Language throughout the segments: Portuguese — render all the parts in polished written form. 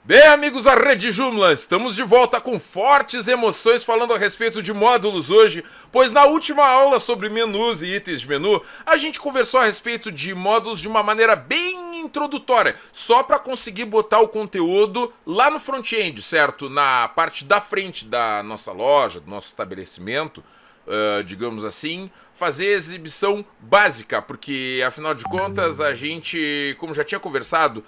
Bem, amigos da Rede Joomla, estamos de volta com fortes emoções falando a respeito de módulos hoje, pois na última aula sobre menus e itens de menu, a gente conversou a respeito de módulos de uma maneira bem introdutória, só para conseguir botar o conteúdo lá no front-end, certo? Na parte da frente da nossa loja, do nosso estabelecimento, digamos assim, fazer exibição básica, porque afinal de contas a gente, como já tinha conversado,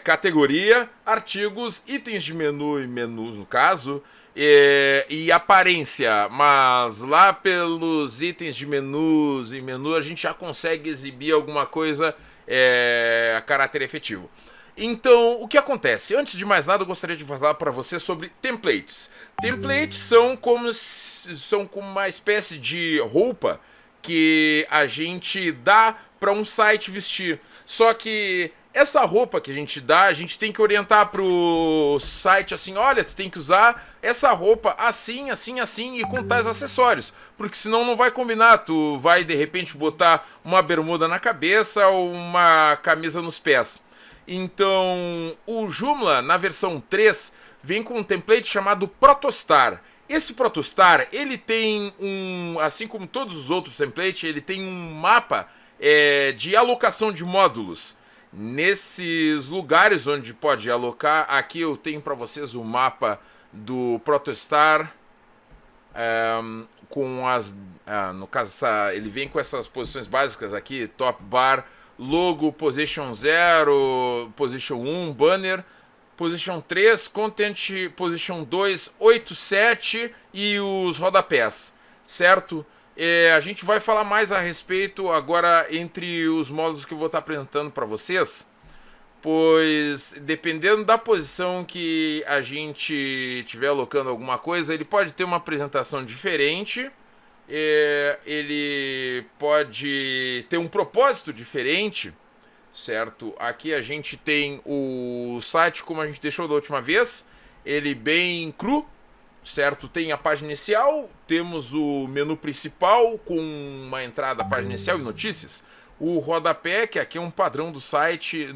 categoria, artigos, itens de menu e menus no caso, e aparência, mas lá pelos itens de menus e menu a gente já consegue exibir alguma coisa a caráter efetivo. Então, o que acontece? Antes de mais nada, eu gostaria de falar para você sobre templates. Templates são como uma espécie de roupa que a gente dá para um site vestir. Só que essa roupa que a gente dá, a gente tem que orientar pro site assim, olha, tu tem que usar essa roupa assim, assim, assim e com tais acessórios, porque senão não vai combinar, tu vai de repente botar uma bermuda na cabeça ou uma camisa nos pés. Então, o Joomla, na versão 3, vem com um template chamado Protostar. Esse Protostar, ele tem assim como todos os outros templates, ele tem um mapa de alocação de módulos. Nesses lugares onde pode alocar, aqui eu tenho para vocês o mapa do Protostar, com as, no caso ele vem com essas posições básicas aqui, top bar, logo, position 0, position 1, banner, position 3, content, position 2, 8, 7 e os rodapés, certo? A gente vai falar mais a respeito agora entre os módulos que eu vou estar apresentando para vocês, pois dependendo da posição que a gente estiver alocando alguma coisa, ele pode ter uma apresentação diferente, ele pode ter um propósito diferente, certo? Aqui a gente tem o site como a gente deixou da última vez, ele bem cru, certo? Tem a página inicial, temos o menu principal com uma entrada, página inicial e notícias. O rodapé, que aqui é um padrão do site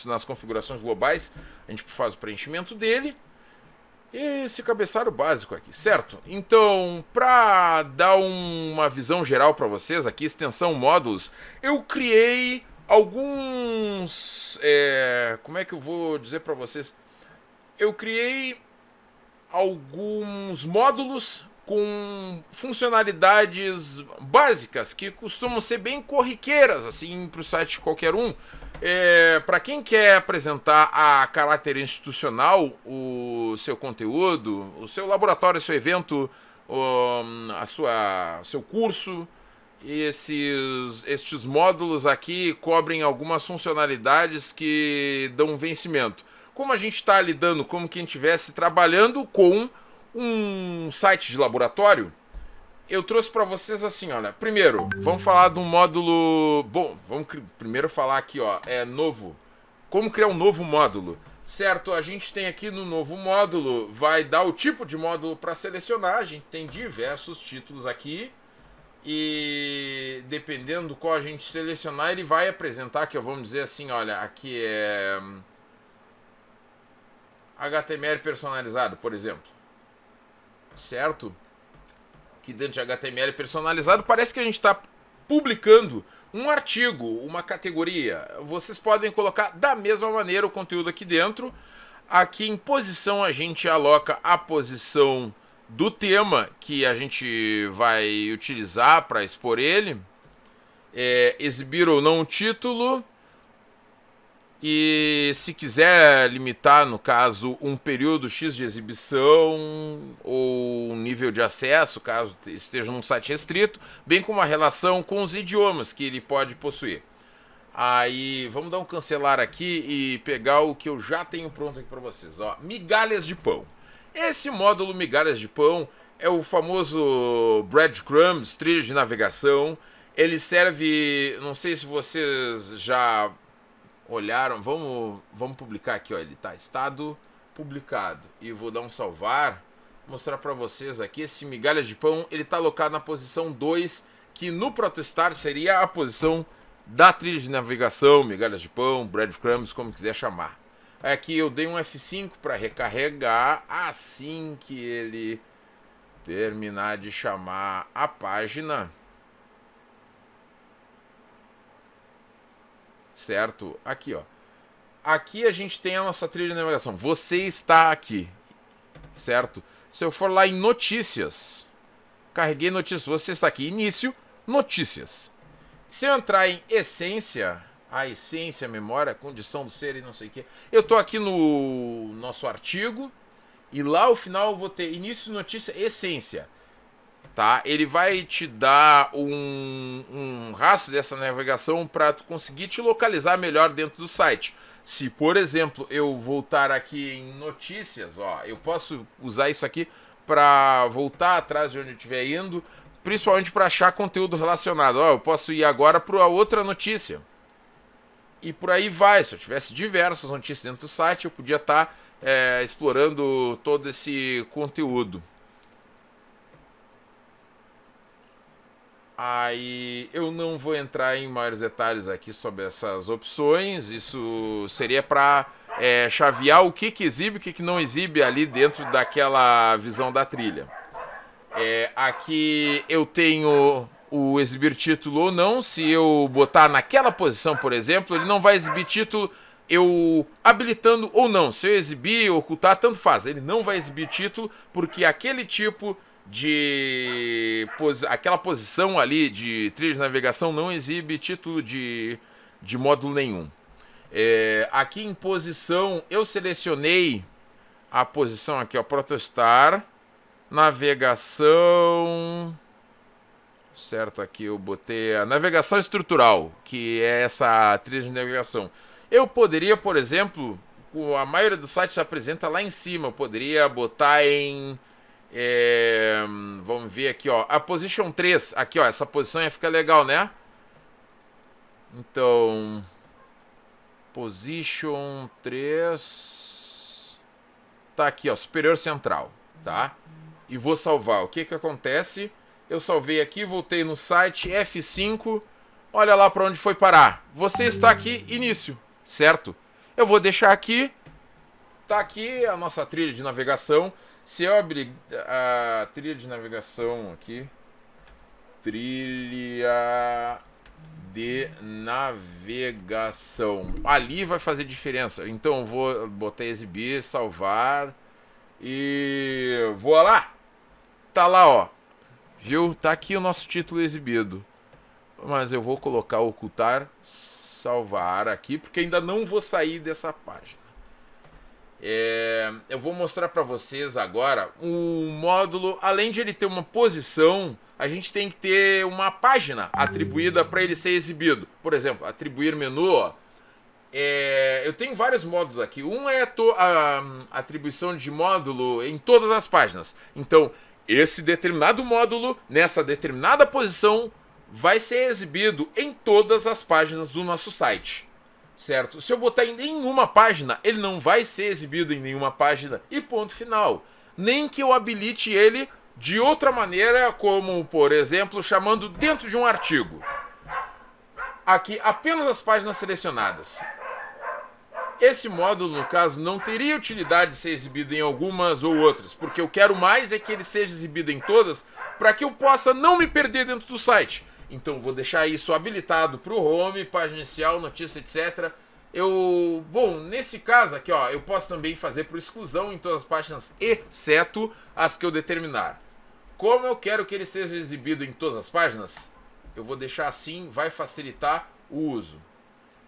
nas configurações globais, a gente faz o preenchimento dele. E esse cabeçalho básico aqui, certo? Então, para dar uma visão geral para vocês aqui, extensão módulos, eu criei alguns... como é que eu vou dizer para vocês? Eu criei alguns módulos com funcionalidades básicas que costumam ser bem corriqueiras assim para o site qualquer um. Para quem quer apresentar a caráter institucional o seu conteúdo, o seu laboratório, o seu evento, seu curso, estes módulos aqui cobrem algumas funcionalidades que dão vencimento. Como a gente está lidando como quem estivesse trabalhando com um site de laboratório, eu trouxe para vocês assim, olha, primeiro, vamos falar de um módulo, bom, vamos primeiro falar aqui, ó, novo, como criar um novo módulo, certo? A gente tem aqui no novo módulo, vai dar o tipo de módulo para selecionar, a gente tem diversos títulos aqui, e dependendo do qual a gente selecionar, ele vai apresentar, que vamos dizer assim, olha, aqui é HTML personalizado, por exemplo, certo? Aqui dentro de HTML personalizado parece que a gente está publicando um artigo, uma categoria. Vocês podem colocar da mesma maneira o conteúdo aqui dentro. Aqui em posição a gente aloca a posição do tema que a gente vai utilizar para expor ele, exibir ou não o título. E se quiser limitar, no caso, um período X de exibição ou um nível de acesso, caso esteja num site restrito, bem como a relação com os idiomas que ele pode possuir. Aí, vamos dar um cancelar aqui e pegar o que eu já tenho pronto aqui para vocês. Ó, migalhas de pão. Esse módulo migalhas de pão é o famoso breadcrumbs, trilha de navegação. Ele serve, não sei se vocês já olharam, vamos publicar aqui, ó, ele tá estado publicado e vou dar um salvar, mostrar para vocês aqui, esse migalha de pão, ele tá alocado na posição 2, que no Protostar seria a posição da trilha de navegação, migalhas de pão, breadcrumbs, como quiser chamar. Aqui eu dei um F5 para recarregar. Assim que ele terminar de chamar a página, certo? Aqui, ó. Aqui a gente tem a nossa trilha de navegação. Você está aqui, certo? Se eu for lá em notícias, carreguei notícias, você está aqui. Início, notícias. Se eu entrar em essência, a essência, memória, condição do ser e não sei o que, eu tô aqui no nosso artigo e lá ao final eu vou ter início, notícia, essência. Tá? Ele vai te dar um rastro dessa navegação para tu conseguir te localizar melhor dentro do site. Se, por exemplo, eu voltar aqui em notícias, ó, eu posso usar isso aqui para voltar atrás de onde eu estiver indo, principalmente para achar conteúdo relacionado. Ó, eu posso ir agora para outra notícia. E por aí vai. Se eu tivesse diversas notícias dentro do site, eu podia estar explorando todo esse conteúdo. Aí eu não vou entrar em maiores detalhes aqui sobre essas opções. Isso seria para chavear o que exibe e o que não exibe ali dentro daquela visão da trilha. Aqui eu tenho o exibir título ou não. Se eu botar naquela posição, por exemplo, ele não vai exibir título eu habilitando ou não. Se eu exibir ou ocultar, tanto faz. Ele não vai exibir título porque aquele tipo aquela posição ali de trilha de navegação não exibe título de módulo nenhum. Aqui em posição eu selecionei a posição aqui, ó, Protostar, navegação, certo? Aqui eu botei a navegação estrutural, que é essa trilha de navegação. Eu poderia, por exemplo, a maioria dos sites se apresenta lá em cima, eu poderia botar em vamos ver aqui, ó, a position 3, aqui, ó, essa posição ia ficar legal, né? Então, position 3 tá aqui, ó, superior central, tá? E vou salvar. O que que acontece? Eu salvei aqui, voltei no site, F5, olha lá para onde foi parar. Você está aqui, início, certo? Eu vou deixar aqui, tá aqui a nossa trilha de navegação. Se eu abrir a trilha de navegação aqui, trilha de navegação, ali vai fazer diferença. Então eu vou botar exibir, salvar e vou lá. Tá lá, ó. Viu? Tá aqui o nosso título exibido. Mas eu vou colocar ocultar, salvar aqui, porque ainda não vou sair dessa página. Eu vou mostrar para vocês agora um módulo. Além de ele ter uma posição, a gente tem que ter uma página atribuída para ele ser exibido. Por exemplo, atribuir menu, ó. Eu tenho vários módulos aqui. Um é a atribuição de módulo em todas as páginas. Então, esse determinado módulo, nessa determinada posição, vai ser exibido em todas as páginas do nosso site. Certo? Se eu botar em nenhuma página, ele não vai ser exibido em nenhuma página e ponto final. Nem que eu habilite ele de outra maneira, como, por exemplo, chamando dentro de um artigo. Aqui, apenas as páginas selecionadas. Esse módulo, no caso, não teria utilidade de ser exibido em algumas ou outras, porque eu quero mais é que ele seja exibido em todas, para que eu possa não me perder dentro do site. Então vou deixar isso habilitado para o home, página inicial, notícia, etc. Bom, nesse caso aqui, ó, eu posso também fazer por exclusão em todas as páginas, exceto as que eu determinar. Como eu quero que ele seja exibido em todas as páginas, eu vou deixar assim, vai facilitar o uso.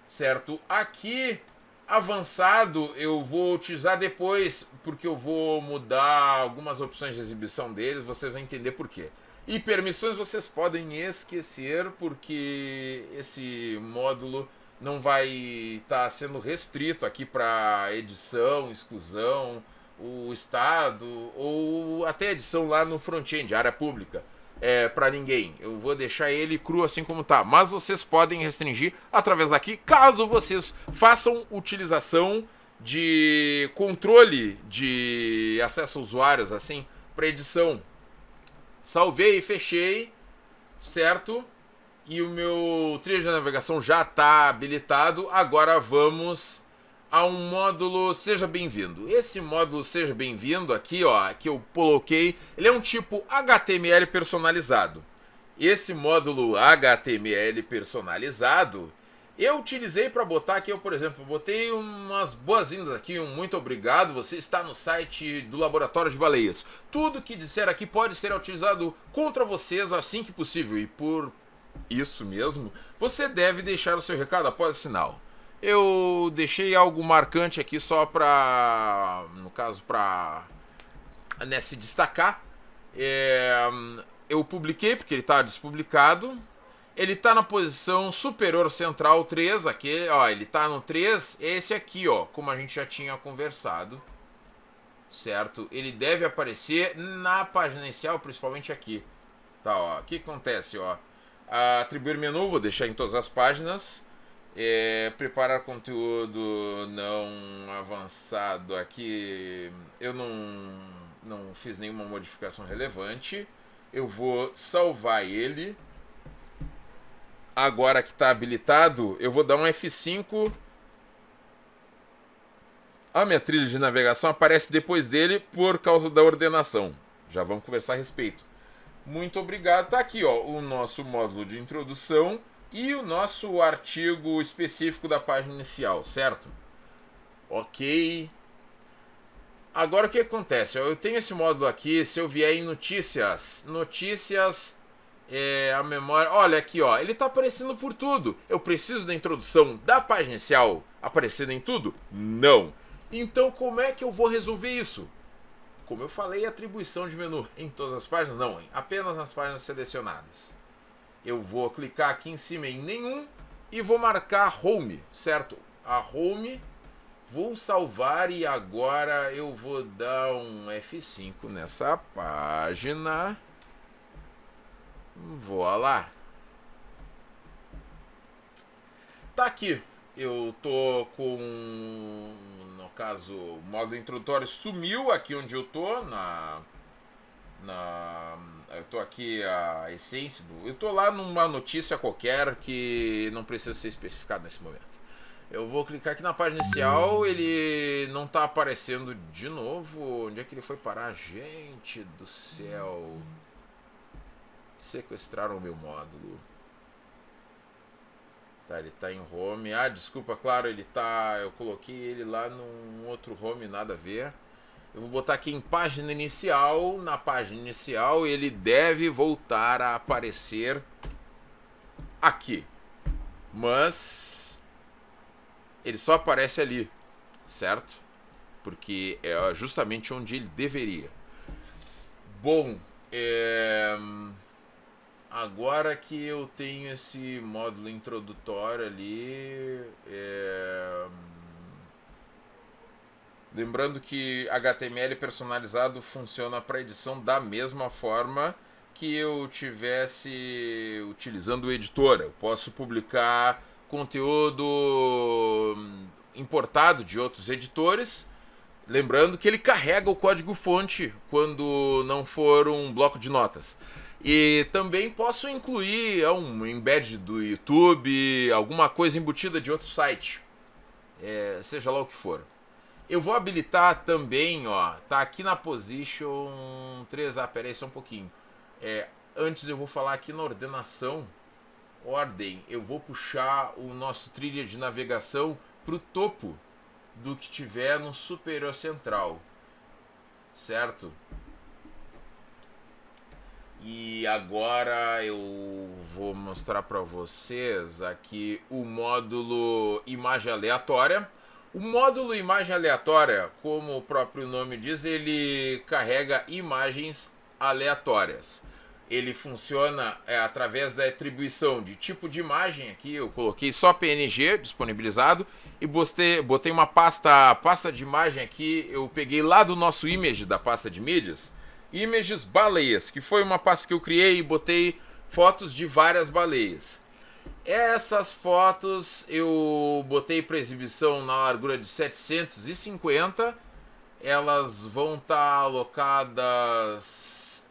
Certo? Aqui, avançado, eu vou utilizar depois, porque eu vou mudar algumas opções de exibição deles, vocês vão entender por quê. E permissões vocês podem esquecer, porque esse módulo não vai estar sendo restrito aqui para edição, exclusão, o estado ou até edição lá no front-end, área pública, para ninguém. Eu vou deixar ele cru assim como tá, mas vocês podem restringir através daqui, caso vocês façam utilização de controle de acesso a usuários assim para edição. Salvei e fechei, certo? E o meu trilha de navegação já está habilitado. Agora vamos a um módulo Seja Bem-vindo. Esse módulo Seja Bem-vindo aqui, ó, que eu coloquei, ele é um tipo HTML personalizado. Esse módulo HTML personalizado, eu utilizei para botar aqui, eu, por exemplo, botei umas boas-vindas aqui, um muito obrigado, você está no site do Laboratório de Baleias. Tudo que disser aqui pode ser utilizado contra vocês assim que possível, e por isso mesmo, você deve deixar o seu recado após o sinal. Eu deixei algo marcante aqui só para, no caso, para se destacar. Eu publiquei porque ele está despublicado. Ele está na posição superior central 3, aqui, ó, ele está no 3, esse aqui, ó, como a gente já tinha conversado, certo? Ele deve aparecer na página inicial, principalmente aqui. Tá, ó, o que acontece, ó? Atribuir menu, vou deixar em todas as páginas. Preparar conteúdo não avançado aqui, eu não fiz nenhuma modificação relevante. Eu vou salvar ele. Agora que está habilitado, eu vou dar um F5. A minha trilha de navegação aparece depois dele por causa da ordenação. Já vamos conversar a respeito. Muito obrigado. Tá aqui, ó, o nosso módulo de introdução e o nosso artigo específico da página inicial, certo? Ok. Agora o que acontece? Eu tenho esse módulo aqui, se eu vier em notícias, a memória, olha aqui, ó, ele tá aparecendo por tudo. Eu preciso da introdução da página inicial aparecendo em tudo? Não. Então como é que eu vou resolver isso? Como eu falei, atribuição de menu em todas as páginas? Não, apenas nas páginas selecionadas. Eu vou clicar aqui em cima em nenhum e vou marcar home, certo? A home, vou salvar e agora eu vou dar um F5 nessa página. Vou lá. Tá aqui. Eu tô com, no caso, o módulo introdutório sumiu aqui onde eu tô, eu tô aqui a essência eu tô lá numa notícia qualquer que não precisa ser especificada nesse momento. Eu vou clicar aqui na página inicial, ele não tá aparecendo de novo. Onde é que ele foi parar? Gente do céu. Sequestraram o meu módulo. Tá, ele tá em home. Desculpa, claro, ele tá... Eu coloquei ele lá num outro home, nada a ver. Eu vou botar aqui em página inicial. Na página inicial ele deve voltar a aparecer aqui. Mas ele só aparece ali, certo? Porque é justamente onde ele deveria. Bom, agora que eu tenho esse módulo introdutório ali, lembrando que HTML personalizado funciona para edição da mesma forma que eu tivesse utilizando o editor. Eu posso publicar conteúdo importado de outros editores, lembrando que ele carrega o código-fonte quando não for um bloco de notas. E também posso incluir um embed do YouTube, alguma coisa embutida de outro site, seja lá o que for. Eu vou habilitar também, ó, tá aqui na position 3, peraí só um pouquinho. Antes eu vou falar aqui na ordenação, ordem, eu vou puxar o nosso trilha de navegação para o topo do que tiver no superior central, certo? E agora eu vou mostrar para vocês aqui o módulo imagem aleatória. O módulo imagem aleatória, como o próprio nome diz, ele carrega imagens aleatórias. Ele funciona através da atribuição de tipo de imagem. Aqui eu coloquei só PNG disponibilizado e botei uma pasta de imagem aqui. Eu peguei lá do nosso image da pasta de mídias, Images Baleias, que foi uma pasta que eu criei e botei fotos de várias baleias. Essas fotos eu botei para exibição na largura de 750. Elas vão estar alocadas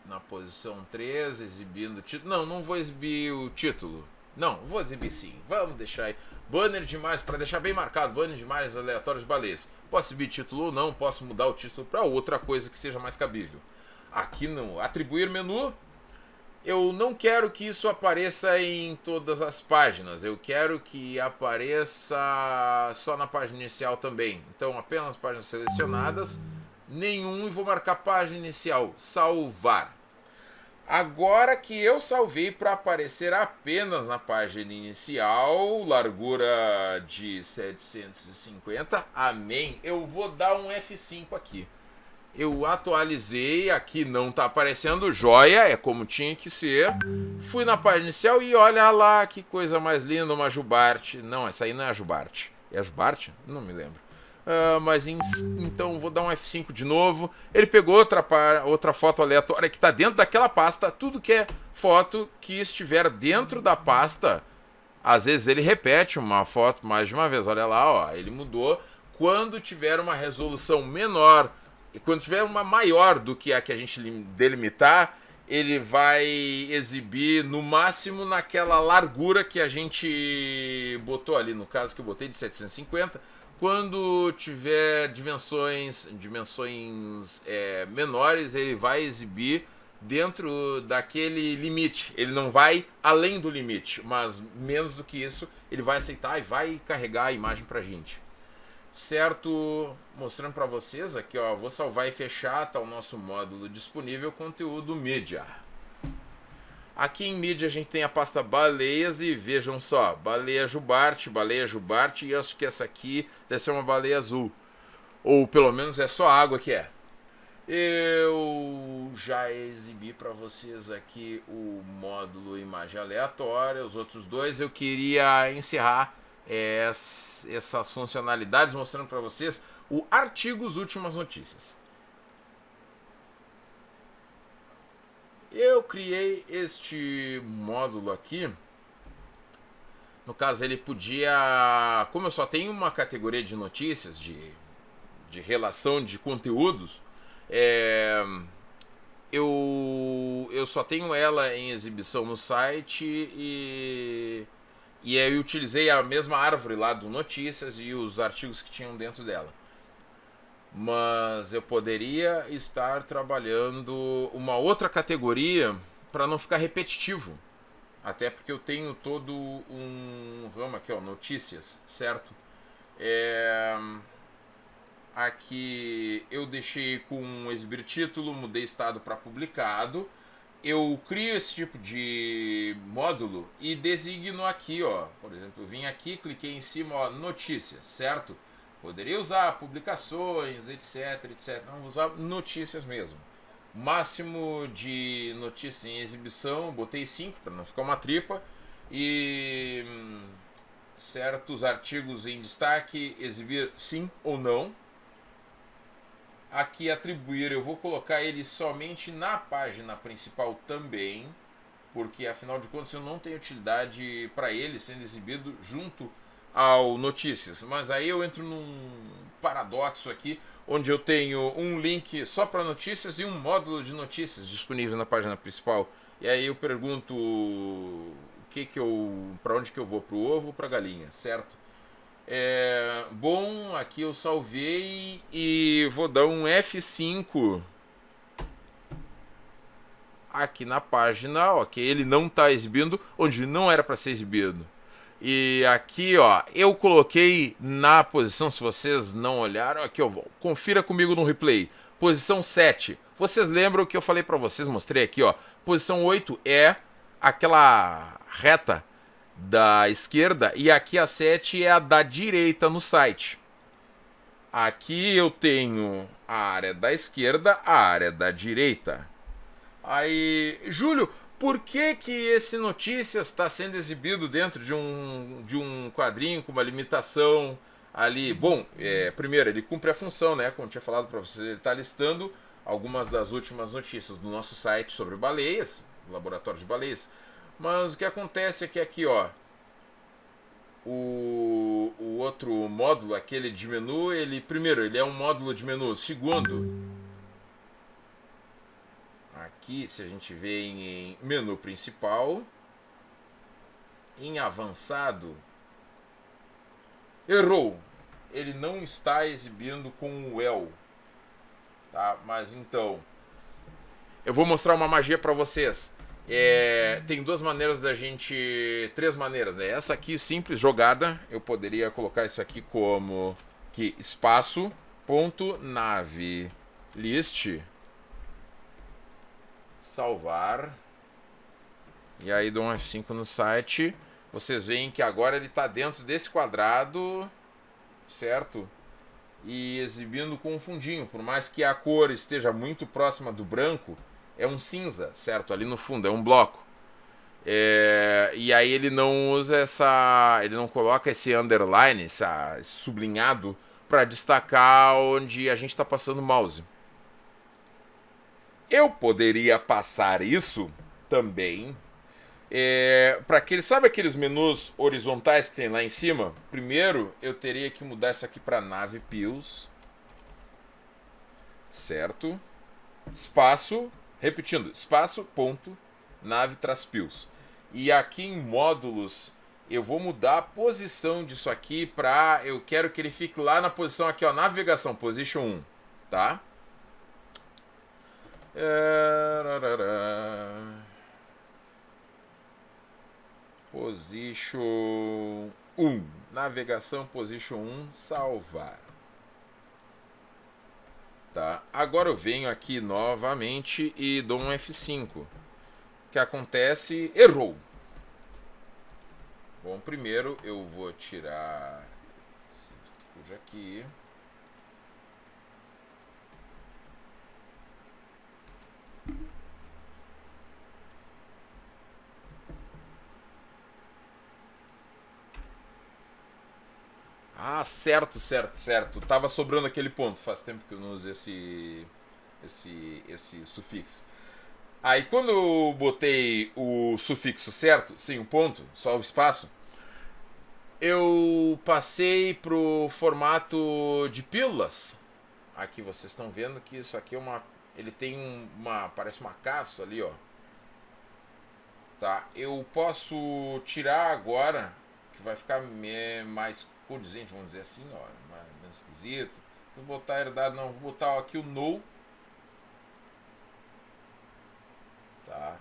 na posição 3, exibindo o título. Não vou exibir o título. Não, vou exibir sim. Vamos deixar aí. Banner de imagens, para deixar bem marcado, banner de imagens aleatórias de baleias. Posso subir título ou não, posso mudar o título para outra coisa que seja mais cabível. Aqui no atribuir menu, eu não quero que isso apareça em todas as páginas. Eu quero que apareça só na página inicial também. Então, apenas páginas selecionadas, nenhum, e vou marcar página inicial, salvar. Agora que eu salvei para aparecer apenas na página inicial, largura de 750, amém, eu vou dar um F5 aqui. Eu atualizei, aqui não tá aparecendo, joia, é como tinha que ser. Fui na página inicial e olha lá que coisa mais linda, uma jubarte. Não, essa aí não é a jubarte. É a jubarte? Não me lembro. Então vou dar um F5 de novo. Ele pegou outra foto aleatória que está dentro daquela pasta. Tudo que é foto que estiver dentro da pasta, às vezes ele repete uma foto mais de uma vez. Olha lá, ó, ele mudou. Quando tiver uma resolução menor e quando tiver uma maior do que a gente delimitar, ele vai exibir no máximo naquela largura que a gente botou ali. No caso que eu botei de 750. Quando tiver dimensões menores, ele vai exibir dentro daquele limite. Ele não vai além do limite, mas menos do que isso, ele vai aceitar e vai carregar a imagem pra gente. Certo? Mostrando para vocês aqui, ó, vou salvar e fechar, tá o nosso módulo disponível, conteúdo mídia. Aqui em mídia a gente tem a pasta baleias e vejam só, baleia jubarte, e acho que essa aqui deve ser uma baleia azul. Ou pelo menos é só água que é. Eu já exibi para vocês aqui o módulo imagem aleatória, os outros dois eu queria encerrar essas funcionalidades mostrando para vocês o artigos últimas notícias. Eu criei este módulo aqui. No caso, ele podia... Como eu só tenho uma categoria de notícias, de relação de conteúdos, eu só tenho ela em exibição no site e aí eu utilizei a mesma árvore lá do notícias e os artigos que tinham dentro dela. Mas eu poderia estar trabalhando uma outra categoria para não ficar repetitivo. Até porque eu tenho todo um ramo aqui, ó, notícias, certo? Aqui eu deixei com exibir título, mudei estado para publicado. Eu crio esse tipo de módulo e designo aqui, ó. Por exemplo, eu vim aqui, cliquei em cima, ó, notícias, certo? Poderia usar publicações, etc, etc. Não, vou usar notícias mesmo. Máximo de notícias em exibição, botei 5 para não ficar uma tripa. E certos artigos em destaque, exibir sim ou não. Aqui atribuir, eu vou colocar ele somente na página principal também, porque afinal de contas eu não tenho utilidade para ele sendo exibido junto ao notícias. Mas aí eu entro num paradoxo aqui, onde eu tenho um link só para notícias e um módulo de notícias disponível na página principal. E aí eu pergunto para onde que eu vou, pro ovo ou para galinha, certo? Bom, aqui eu salvei e vou dar um F5 aqui na página, ok, ele não está exibindo onde não era para ser exibido. E aqui, ó, eu coloquei na posição, se vocês não olharam, aqui eu vou, confira comigo no replay, posição 7. Vocês lembram que eu falei para vocês, mostrei aqui, ó, posição 8 é aquela reta da esquerda e aqui a 7 é a da direita no site. Aqui eu tenho a área da esquerda, a área da direita. Aí, Júlio, por que esse notícias está sendo exibido dentro de um quadrinho com uma limitação ali? Bom, primeiro, ele cumpre a função, né? Como eu tinha falado para vocês, ele está listando algumas das últimas notícias do nosso site sobre baleias, laboratório de baleias. Mas o que acontece é que aqui, ó, o outro módulo, aquele de menu, primeiro, ele é um módulo de menu. Segundo, aqui, se a gente vê em menu principal, em avançado, Errou. Ele não está exibindo com o El. Tá? Mas então, eu vou mostrar uma magia para vocês. Tem duas maneiras da gente... Três maneiras, né? Essa aqui, simples, jogada. Eu poderia colocar isso aqui como... Aqui, espaço, ponto, nave, list. Salvar. E aí dou um F5 no site. Vocês veem que agora ele está dentro desse quadrado, certo? E exibindo com um fundinho. Por mais que a cor esteja muito próxima do branco, é um cinza, certo? Ali no fundo, é um bloco. E aí ele não usa essa... Ele não coloca esse underline, esse sublinhado, para destacar onde a gente está passando o mouse. Eu poderia passar isso também... para aqueles, sabe aqueles menus horizontais que tem lá em cima? Primeiro eu teria que mudar isso aqui para nave pills, certo? Espaço, repetindo, espaço, ponto, nave traço pills. E aqui em módulos eu vou mudar a posição disso aqui para... Eu quero que ele fique lá na posição aqui, ó, navegação, position 1, tá? Position 1. Navegação, position 1, salvar. Tá? Agora eu venho aqui novamente e dou um F5. O que acontece? Errou. Bom, primeiro eu vou tirar esse aqui. Ah, certo. Tava sobrando aquele ponto. Faz tempo que eu não uso esse sufixo. Aí quando eu botei o sufixo certo, sem o ponto, só o espaço, eu passei pro formato de pílulas. Aqui vocês estão vendo que isso aqui é uma... Ele tem parece uma cápsula ali, ó. Tá? Eu posso tirar agora, que vai ficar mais condizente, vamos dizer assim, ó, menos esquisito. Vou botar herdado, não, vou botar aqui o no. Tá?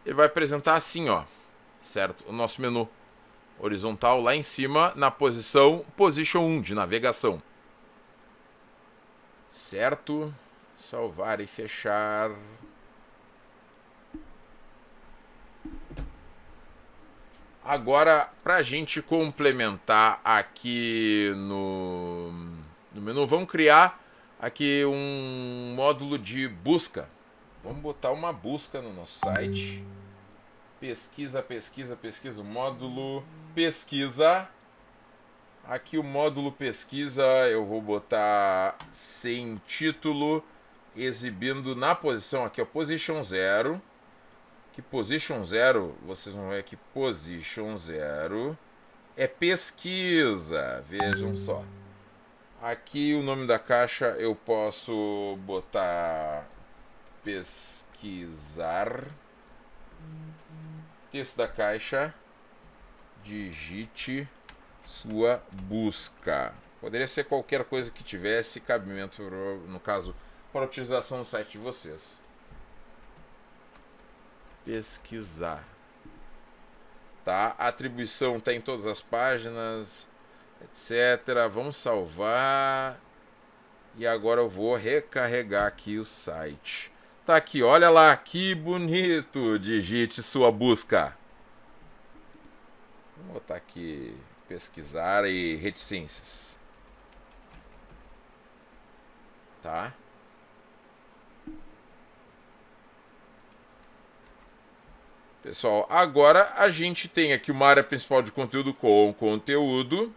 Ele vai apresentar assim, ó, certo? O nosso menu horizontal lá em cima, na posição position 1 de navegação. Certo? Salvar e fechar. Agora, para a gente complementar aqui no menu, vamos criar aqui um módulo de busca. Vamos botar uma busca no nosso site. Pesquisa, módulo pesquisa. Aqui o módulo pesquisa eu vou botar sem título, exibindo na posição aqui, ó, position 0. Que position 0, vocês vão ver que position 0 é pesquisa, vejam só. Aqui o nome da caixa eu posso botar pesquisar. Texto da caixa, digite sua busca. Poderia ser qualquer coisa que tivesse cabimento, no caso, para a utilização do site de vocês. Pesquisar. Tá? A atribuição está em todas as páginas, etc. Vamos salvar. E agora eu vou recarregar aqui o site. Tá aqui, olha lá, que bonito. Digite sua busca. Vou botar aqui pesquisar e reticências. Tá? Pessoal, agora a gente tem aqui uma área principal de conteúdo com conteúdo,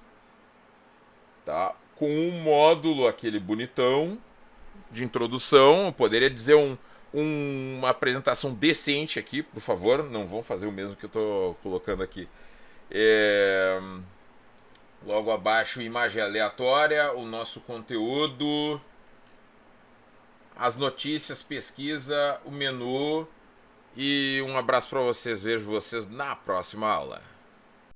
tá? Com um módulo, aquele bonitão, de introdução. Eu poderia dizer uma apresentação decente aqui, por favor. Não vão fazer o mesmo que eu estou colocando aqui. Logo abaixo, imagem aleatória, o nosso conteúdo, as notícias, pesquisa, o menu. E um abraço para vocês. Vejo vocês na próxima aula.